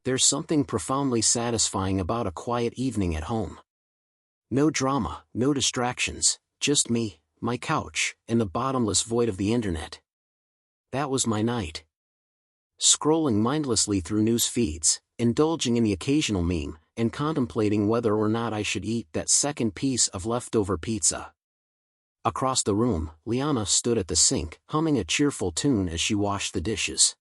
There's something profoundly satisfying about a quiet evening at home. No drama, no distractions, just me, my couch, and the bottomless void of the internet. That was my night. Scrolling mindlessly through news feeds, indulging in the occasional meme, and contemplating whether or not I should eat that second piece of leftover pizza. Across the room, Liana stood at the sink, humming a cheerful tune as she washed the dishes.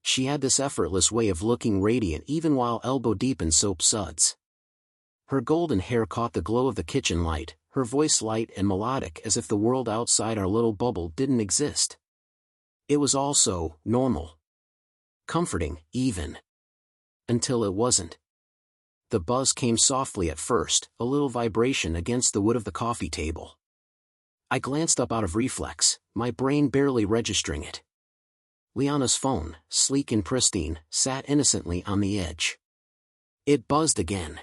She had this effortless way of looking radiant even while elbow-deep in soap suds. Her golden hair caught the glow of the kitchen light, her voice light and melodic as if the world outside our little bubble didn't exist. It was all so normal. Comforting, even. Until it wasn't. The buzz came softly at first, a little vibration against the wood of the coffee table. I glanced up out of reflex, my brain barely registering it. Liana's phone, sleek and pristine, sat innocently on the edge. It buzzed again.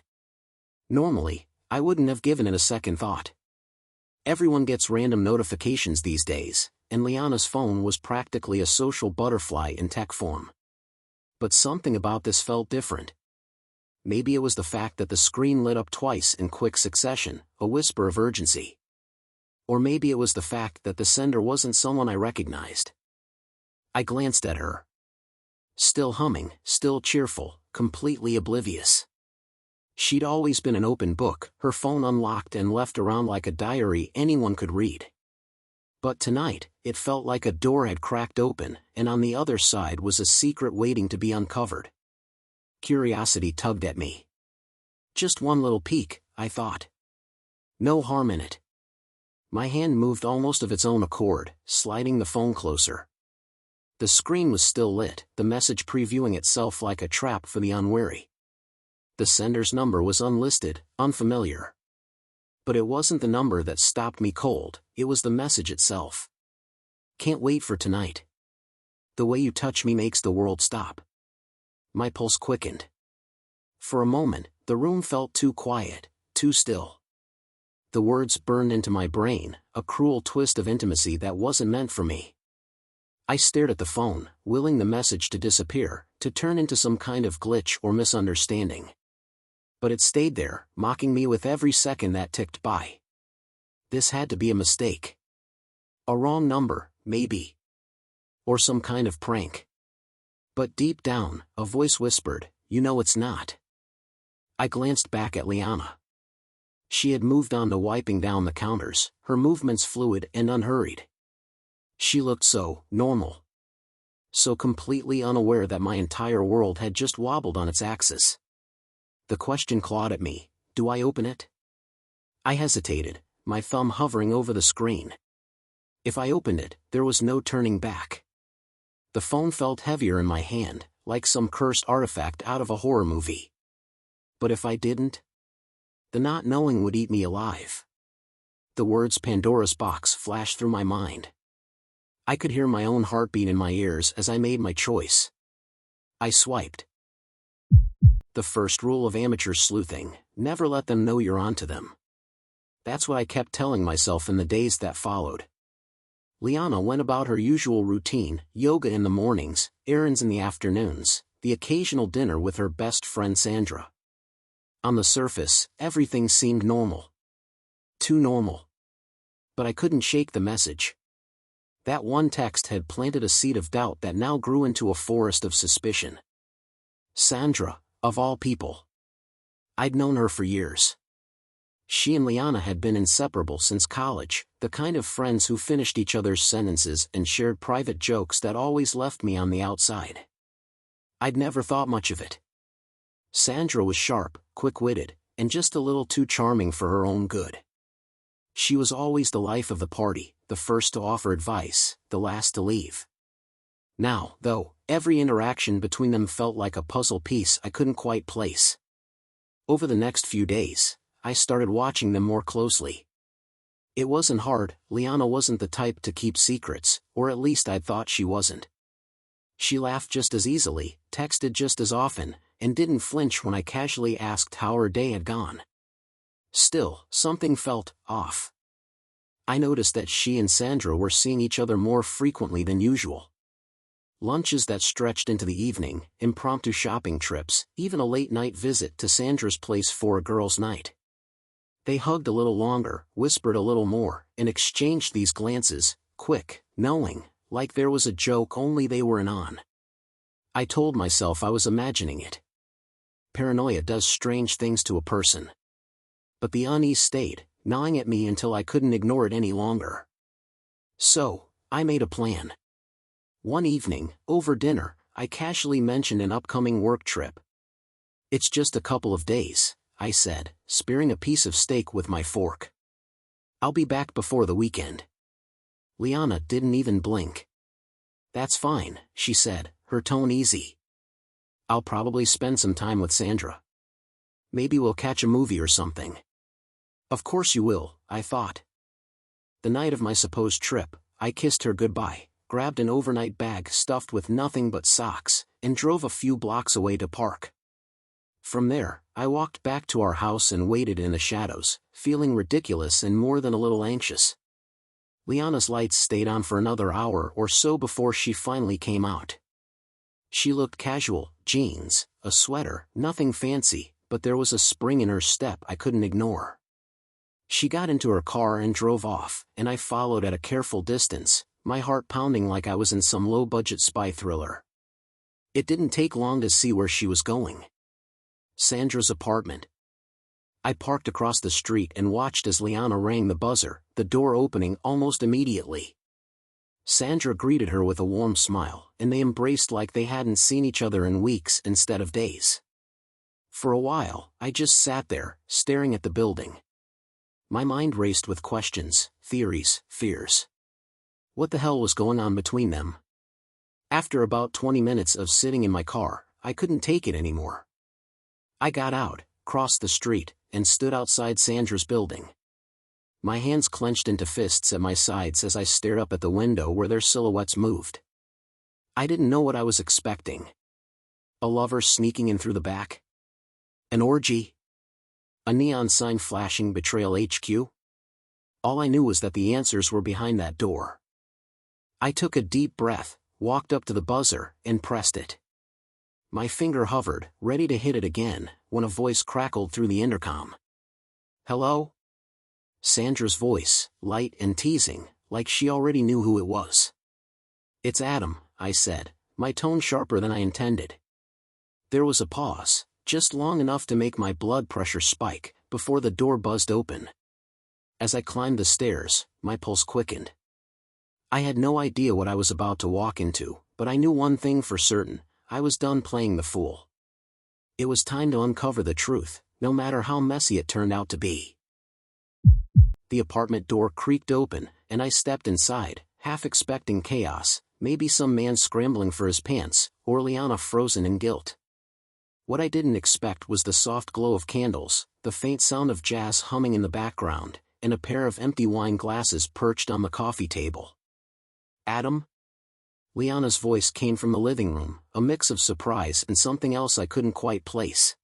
Normally, I wouldn't have given it a second thought. Everyone gets random notifications these days, and Liana's phone was practically a social butterfly in tech form. But something about this felt different. Maybe it was the fact that the screen lit up twice in quick succession, a whisper of urgency. Or maybe it was the fact that the sender wasn't someone I recognized. I glanced at her. Still humming, still cheerful, completely oblivious. She'd always been an open book, her phone unlocked and left around like a diary anyone could read. But tonight, it felt like a door had cracked open, and on the other side was a secret waiting to be uncovered. Curiosity tugged at me. Just one little peek, I thought. No harm in it. My hand moved almost of its own accord, sliding the phone closer. The screen was still lit, the message previewing itself like a trap for the unwary. The sender's number was unlisted, unfamiliar. But it wasn't the number that stopped me cold, it was the message itself. Can't wait for tonight. The way you touch me makes the world stop. My pulse quickened. For a moment, the room felt too quiet, too still. The words burned into my brain, a cruel twist of intimacy that wasn't meant for me. I stared at the phone, willing the message to disappear, to turn into some kind of glitch or misunderstanding. But it stayed there, mocking me with every second that ticked by. This had to be a mistake. A wrong number, maybe. Or some kind of prank. But deep down, a voice whispered, "You know it's not." I glanced back at Liana. She had moved on to wiping down the counters, her movements fluid and unhurried. She looked so normal. So completely unaware that my entire world had just wobbled on its axis. The question clawed at me, do I open it? I hesitated, my thumb hovering over the screen. If I opened it, there was no turning back. The phone felt heavier in my hand, like some cursed artifact out of a horror movie. But if I didn't? The not knowing would eat me alive. The words Pandora's box flashed through my mind. I could hear my own heartbeat in my ears as I made my choice. I swiped. The first rule of amateur sleuthing, never let them know you're onto them. That's what I kept telling myself in the days that followed. Liana went about her usual routine, yoga in the mornings, errands in the afternoons, the occasional dinner with her best friend Sandra. On the surface, everything seemed normal. Too normal. But I couldn't shake the message. That one text had planted a seed of doubt that now grew into a forest of suspicion. Sandra, of all people. I'd known her for years. She and Liana had been inseparable since college, the kind of friends who finished each other's sentences and shared private jokes that always left me on the outside. I'd never thought much of it. Sandra was sharp, quick-witted, and just a little too charming for her own good. She was always the life of the party, the first to offer advice, the last to leave. Now, though, every interaction between them felt like a puzzle piece I couldn't quite place. Over the next few days, I started watching them more closely. It wasn't hard, Liana wasn't the type to keep secrets, or at least I thought she wasn't. She laughed just as easily, texted just as often, and didn't flinch when I casually asked how her day had gone. Still, something felt off. I noticed that she and Sandra were seeing each other more frequently than usual. Lunches that stretched into the evening, impromptu shopping trips, even a late-night visit to Sandra's place for a girls' night. They hugged a little longer, whispered a little more, and exchanged these glances, quick, knowing, like there was a joke only they were in on. I told myself I was imagining it. Paranoia does strange things to a person. But the unease stayed, gnawing at me until I couldn't ignore it any longer. So, I made a plan. One evening, over dinner, I casually mentioned an upcoming work trip. "It's just a couple of days," I said, spearing a piece of steak with my fork. "I'll be back before the weekend." Liana didn't even blink. "That's fine," she said, her tone easy. "I'll probably spend some time with Sandra. Maybe we'll catch a movie or something." Of course you will, I thought. The night of my supposed trip, I kissed her goodbye, grabbed an overnight bag stuffed with nothing but socks, and drove a few blocks away to park. From there, I walked back to our house and waited in the shadows, feeling ridiculous and more than a little anxious. Liana's lights stayed on for another hour or so before she finally came out. She looked casual, jeans, a sweater, nothing fancy, but there was a spring in her step I couldn't ignore. She got into her car and drove off, and I followed at a careful distance, my heart pounding like I was in some low-budget spy thriller. It didn't take long to see where she was going. Sandra's apartment. I parked across the street and watched as Liana rang the buzzer, the door opening almost immediately. Sandra greeted her with a warm smile, and they embraced like they hadn't seen each other in weeks instead of days. For a while, I just sat there, staring at the building. My mind raced with questions, theories, fears. What the hell was going on between them? After about 20 minutes of sitting in my car, I couldn't take it anymore. I got out, crossed the street, and stood outside Sandra's building. My hands clenched into fists at my sides as I stared up at the window where their silhouettes moved. I didn't know what I was expecting. A lover sneaking in through the back? An orgy? A neon sign flashing Betrayal HQ? All I knew was that the answers were behind that door. I took a deep breath, walked up to the buzzer, and pressed it. My finger hovered, ready to hit it again, when a voice crackled through the intercom. "Hello?" Sandra's voice, light and teasing, like she already knew who it was. "It's Adam," I said, my tone sharper than I intended. There was a pause, just long enough to make my blood pressure spike, before the door buzzed open. As I climbed the stairs, my pulse quickened. I had no idea what I was about to walk into, but I knew one thing for certain: I was done playing the fool. It was time to uncover the truth, no matter how messy it turned out to be. The apartment door creaked open, and I stepped inside, half expecting chaos, maybe some man scrambling for his pants, or Liana frozen in guilt. What I didn't expect was the soft glow of candles, the faint sound of jazz humming in the background, and a pair of empty wine glasses perched on the coffee table. "Adam?" Liana's voice came from the living room, a mix of surprise and something else I couldn't quite place.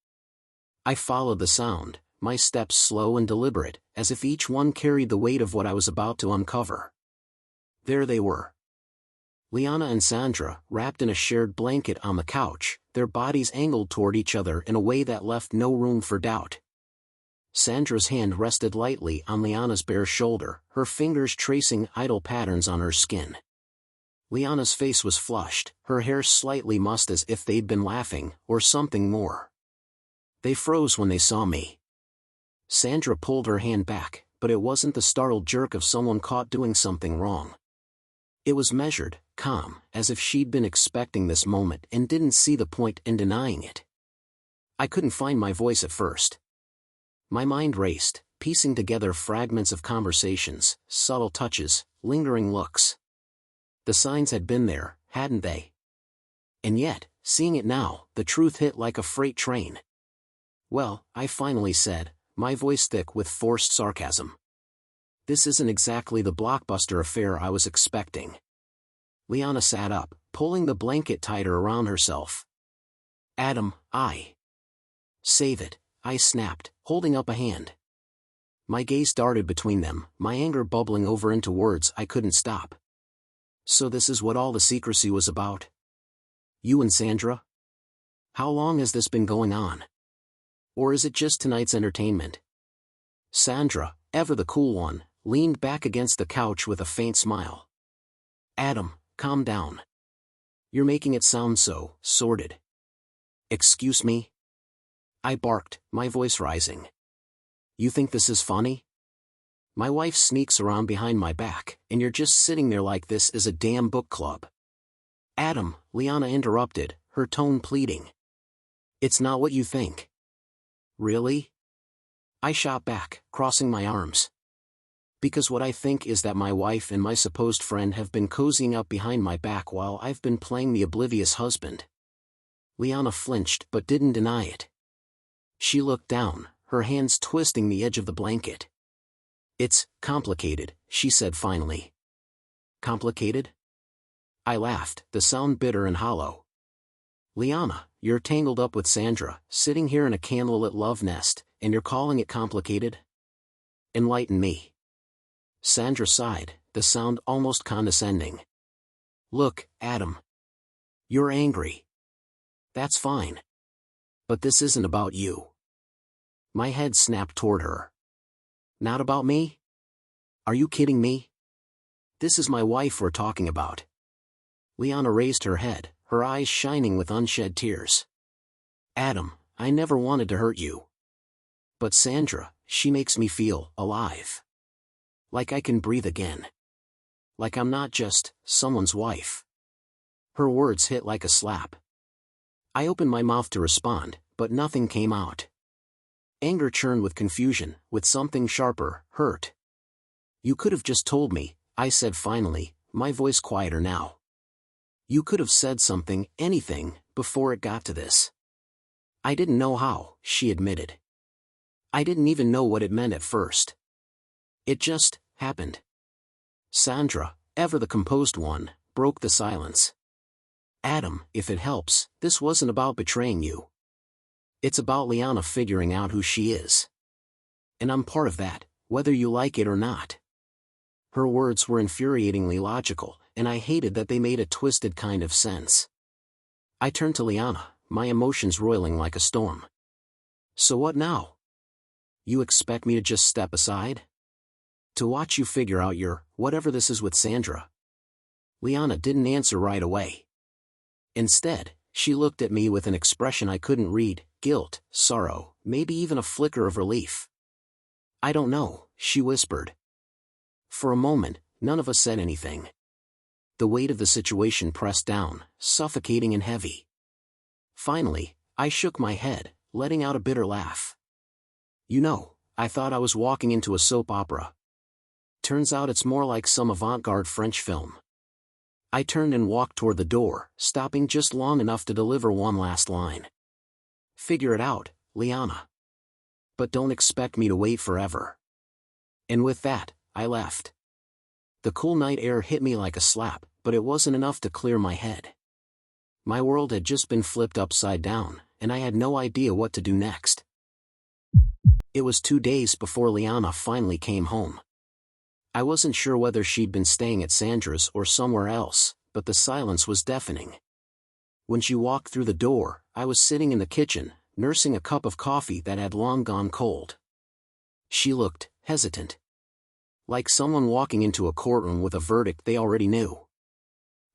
I followed the sound, my steps slow and deliberate, as if each one carried the weight of what I was about to uncover. There they were. Liana and Sandra, wrapped in a shared blanket on the couch, their bodies angled toward each other in a way that left no room for doubt. Sandra's hand rested lightly on Liana's bare shoulder, her fingers tracing idle patterns on her skin. Liana's face was flushed, her hair slightly mussed as if they'd been laughing, or something more. They froze when they saw me. Sandra pulled her hand back, but it wasn't the startled jerk of someone caught doing something wrong. It was measured, calm, as if she'd been expecting this moment and didn't see the point in denying it. I couldn't find my voice at first. My mind raced, piecing together fragments of conversations, subtle touches, lingering looks. The signs had been there, hadn't they? And yet, seeing it now, the truth hit like a freight train. "Well," I finally said, my voice thick with forced sarcasm. "This isn't exactly the blockbuster affair I was expecting." Liana sat up, pulling the blanket tighter around herself. "Adam, Save it," I snapped, holding up a hand. My gaze darted between them, my anger bubbling over into words I couldn't stop. "So this is what all the secrecy was about?" You and Sandra? How long has this been going on? Or is it just tonight's entertainment? Sandra, ever the cool one, leaned back against the couch with a faint smile. Adam, calm down. You're making it sound so sordid. Excuse me? I barked, my voice rising. You think this is funny? My wife sneaks around behind my back, and you're just sitting there like this is a damn book club. Adam, Liana interrupted, her tone pleading. It's not what you think. Really? I shot back, crossing my arms. Because what I think is that my wife and my supposed friend have been cozying up behind my back while I've been playing the oblivious husband. Liana flinched but didn't deny it. She looked down, her hands twisting the edge of the blanket. It's complicated, she said finally. Complicated? I laughed, the sound bitter and hollow. Liana, you're tangled up with Sandra, sitting here in a candlelit love nest, and you're calling it complicated? Enlighten me. Sandra sighed, the sound almost condescending. Look, Adam. You're angry. That's fine. But this isn't about you. My head snapped toward her. Not about me? Are you kidding me? This is my wife we're talking about. Liana raised her head, her eyes shining with unshed tears. Adam, I never wanted to hurt you. But Sandra, she makes me feel alive. Like I can breathe again. Like I'm not just someone's wife. Her words hit like a slap. I opened my mouth to respond, but nothing came out. Anger churned with confusion, with something sharper, hurt. You could have just told me, I said finally, my voice quieter now. You could have said something, anything, before it got to this. I didn't know how, she admitted. I didn't even know what it meant at first. It just happened. Sandra, ever the composed one, broke the silence. Adam, if it helps, this wasn't about betraying you. It's about Liana figuring out who she is. And I'm part of that, whether you like it or not. Her words were infuriatingly logical, and I hated that they made a twisted kind of sense. I turned to Liana, my emotions roiling like a storm. So what now? You expect me to just step aside? To watch you figure out your, whatever this is with Sandra? Liana didn't answer right away. Instead, she looked at me with an expression I couldn't read, guilt, sorrow, maybe even a flicker of relief. I don't know, she whispered. For a moment, none of us said anything. The weight of the situation pressed down, suffocating and heavy. Finally, I shook my head, letting out a bitter laugh. You know, I thought I was walking into a soap opera. Turns out it's more like some avant-garde French film. I turned and walked toward the door, stopping just long enough to deliver one last line. Figure it out, Liana. But don't expect me to wait forever. And with that, I left. The cool night air hit me like a slap, but it wasn't enough to clear my head. My world had just been flipped upside down, and I had no idea what to do next. It was 2 days before Liana finally came home. I wasn't sure whether she'd been staying at Sandra's or somewhere else, but the silence was deafening. When she walked through the door, I was sitting in the kitchen, nursing a cup of coffee that had long gone cold. She looked hesitant. Like someone walking into a courtroom with a verdict they already knew.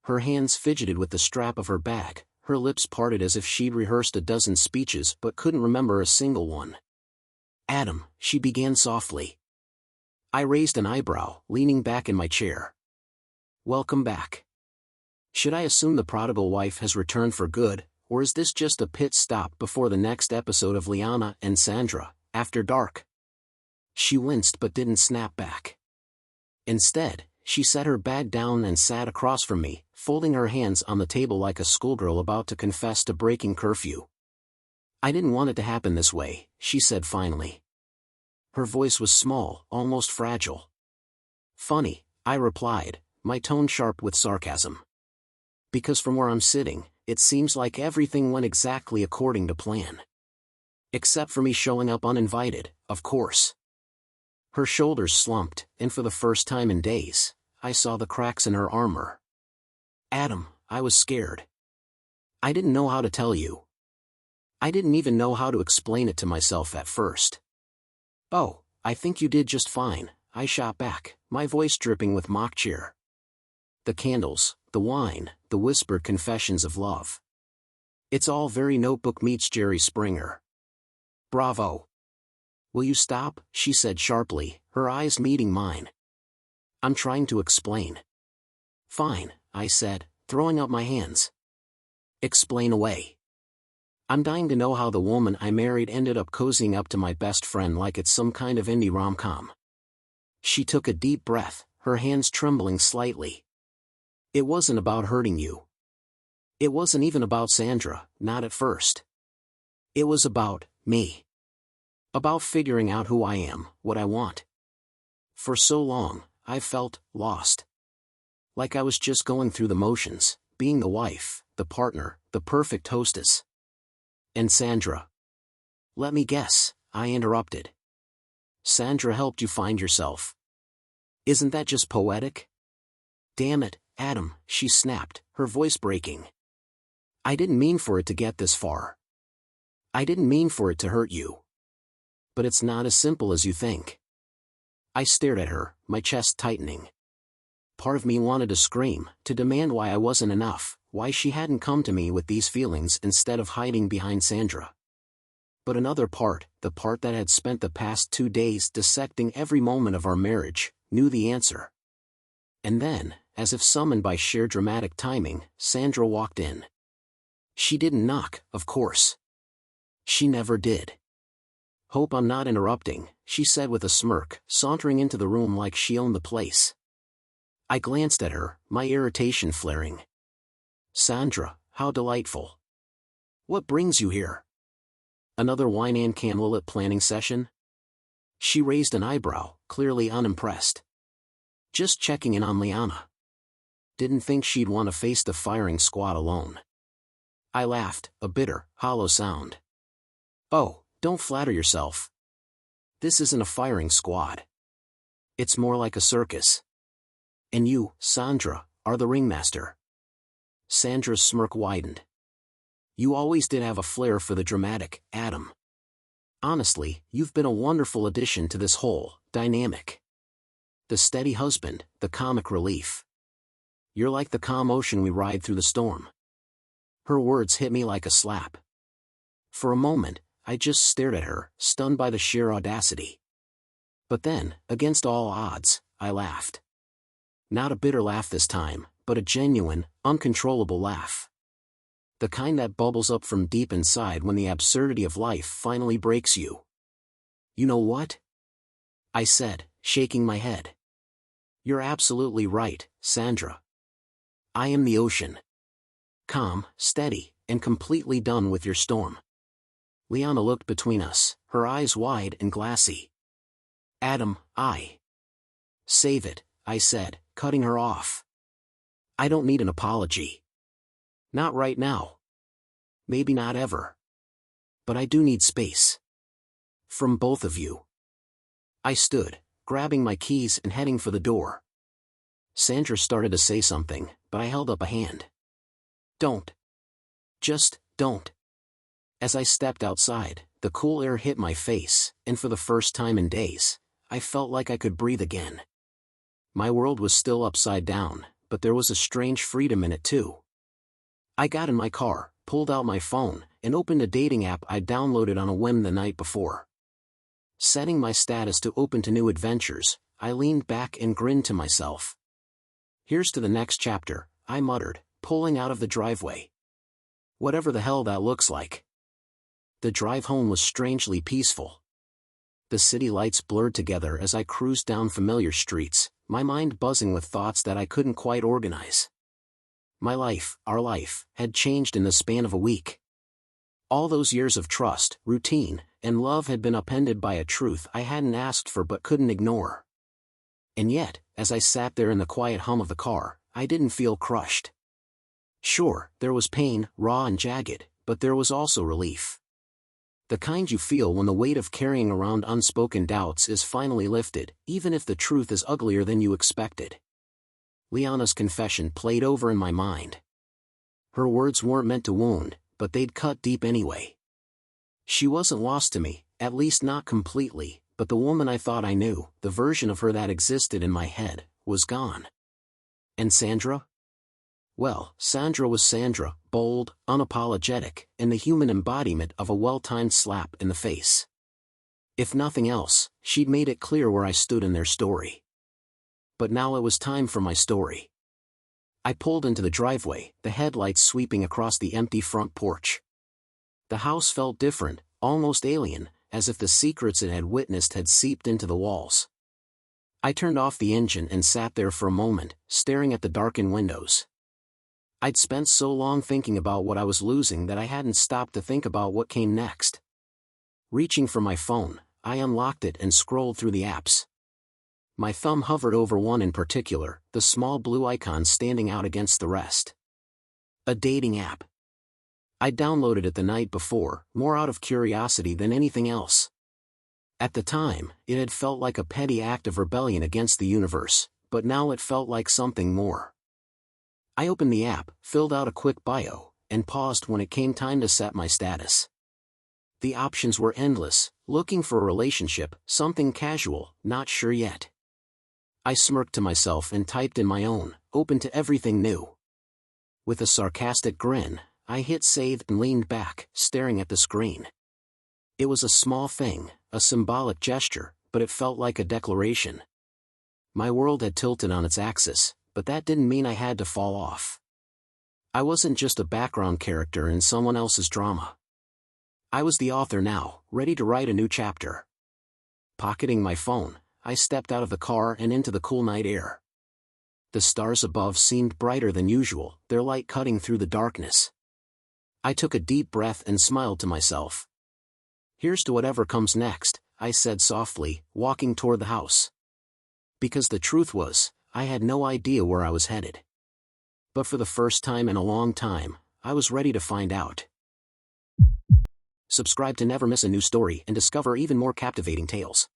Her hands fidgeted with the strap of her bag, her lips parted as if she'd rehearsed a dozen speeches but couldn't remember a single one. Adam, she began softly. I raised an eyebrow, leaning back in my chair. Welcome back. Should I assume the prodigal wife has returned for good, or is this just a pit stop before the next episode of Liana and Sandra, After Dark? She winced but didn't snap back. Instead, she set her bag down and sat across from me, folding her hands on the table like a schoolgirl about to confess to breaking curfew. I didn't want it to happen this way, she said finally. Her voice was small, almost fragile. Funny, I replied, my tone sharp with sarcasm. Because from where I'm sitting, it seems like everything went exactly according to plan. Except for me showing up uninvited, of course. Her shoulders slumped, and for the first time in days, I saw the cracks in her armor. Adam, I was scared. I didn't know how to tell you. I didn't even know how to explain it to myself at first. Oh, I think you did just fine, I shot back, my voice dripping with mock cheer. The candles, the wine, the whispered confessions of love. It's all very Notebook meets Jerry Springer. Bravo. Will you stop? She said sharply, her eyes meeting mine. I'm trying to explain. Fine, I said, throwing up my hands. Explain away. I'm dying to know how the woman I married ended up cozying up to my best friend like it's some kind of indie rom-com. She took a deep breath, her hands trembling slightly. It wasn't about hurting you. It wasn't even about Sandra, not at first. It was about me. About figuring out who I am, what I want. For so long, I felt lost. Like I was just going through the motions, being the wife, the partner, the perfect hostess. And Sandra. Let me guess, I interrupted. Sandra helped you find yourself. Isn't that just poetic? Damn it, Adam, she snapped, her voice breaking. I didn't mean for it to get this far. I didn't mean for it to hurt you. But it's not as simple as you think. I stared at her, my chest tightening. Part of me wanted to scream, to demand why I wasn't enough, why she hadn't come to me with these feelings instead of hiding behind Sandra. But another part, the part that had spent the past 2 days dissecting every moment of our marriage, knew the answer. And then, as if summoned by sheer dramatic timing, Sandra walked in. She didn't knock, of course. She never did. Hope I'm not interrupting, she said with a smirk, sauntering into the room like she owned the place. I glanced at her, my irritation flaring. Sandra, how delightful. What brings you here? Another wine and candlelit planning session? She raised an eyebrow, clearly unimpressed. Just checking in on Liana. Didn't think she'd want to face the firing squad alone. I laughed, a bitter, hollow sound. Oh, don't flatter yourself. This isn't a firing squad. It's more like a circus. And you, Sandra, are the ringmaster. Sandra's smirk widened. You always did have a flair for the dramatic, Adam. Honestly, you've been a wonderful addition to this whole dynamic. The steady husband, the comic relief. You're like the calm ocean we ride through the storm. Her words hit me like a slap. For a moment, I just stared at her, stunned by the sheer audacity. But then, against all odds, I laughed. Not a bitter laugh this time, but a genuine, uncontrollable laugh. The kind that bubbles up from deep inside when the absurdity of life finally breaks you. You know what? I said, shaking my head. You're absolutely right, Sandra. I am the ocean. Calm, steady, and completely done with your storm. Liana looked between us, her eyes wide and glassy. Adam, Save it, I said, cutting her off. I don't need an apology. Not right now. Maybe not ever. But I do need space. From both of you. I stood, grabbing my keys and heading for the door. Sandra started to say something, but I held up a hand. Don't. Just, don't. As I stepped outside, the cool air hit my face, and for the first time in days, I felt like I could breathe again. My world was still upside down, but there was a strange freedom in it too. I got in my car, pulled out my phone, and opened a dating app I'd downloaded on a whim the night before. Setting my status to open to new adventures, I leaned back and grinned to myself. Here's to the next chapter, I muttered, pulling out of the driveway. Whatever the hell that looks like. The drive home was strangely peaceful. The city lights blurred together as I cruised down familiar streets, my mind buzzing with thoughts that I couldn't quite organize. My life, our life, had changed in the span of a week. All those years of trust, routine, and love had been upended by a truth I hadn't asked for but couldn't ignore. And yet, as I sat there in the quiet hum of the car, I didn't feel crushed. Sure, there was pain, raw and jagged, but there was also relief. The kind you feel when the weight of carrying around unspoken doubts is finally lifted, even if the truth is uglier than you expected. Liana's confession played over in my mind. Her words weren't meant to wound, but they'd cut deep anyway. She wasn't lost to me, at least not completely, but the woman I thought I knew, the version of her that existed in my head, was gone. And Sandra? Well, Sandra was Sandra, bold, unapologetic, and the human embodiment of a well-timed slap in the face. If nothing else, she'd made it clear where I stood in their story. But now it was time for my story. I pulled into the driveway, the headlights sweeping across the empty front porch. The house felt different, almost alien, as if the secrets it had witnessed had seeped into the walls. I turned off the engine and sat there for a moment, staring at the darkened windows. I'd spent so long thinking about what I was losing that I hadn't stopped to think about what came next. Reaching for my phone, I unlocked it and scrolled through the apps. My thumb hovered over one in particular, the small blue icon standing out against the rest. A dating app. I downloaded it the night before, more out of curiosity than anything else. At the time, it had felt like a petty act of rebellion against the universe, but now it felt like something more. I opened the app, filled out a quick bio, and paused when it came time to set my status. The options were endless: looking for a relationship, something casual, not sure yet. I smirked to myself and typed in my own, open to everything new. With a sarcastic grin, I hit save and leaned back, staring at the screen. It was a small thing, a symbolic gesture, but it felt like a declaration. My world had tilted on its axis, but that didn't mean I had to fall off. I wasn't just a background character in someone else's drama. I was the author now, ready to write a new chapter. Pocketing my phone, I stepped out of the car and into the cool night air. The stars above seemed brighter than usual, their light cutting through the darkness. I took a deep breath and smiled to myself. Here's to whatever comes next, I said softly, walking toward the house. Because the truth was, I had no idea where I was headed. But for the first time in a long time, I was ready to find out. Subscribe to never miss a new story and discover even more captivating tales.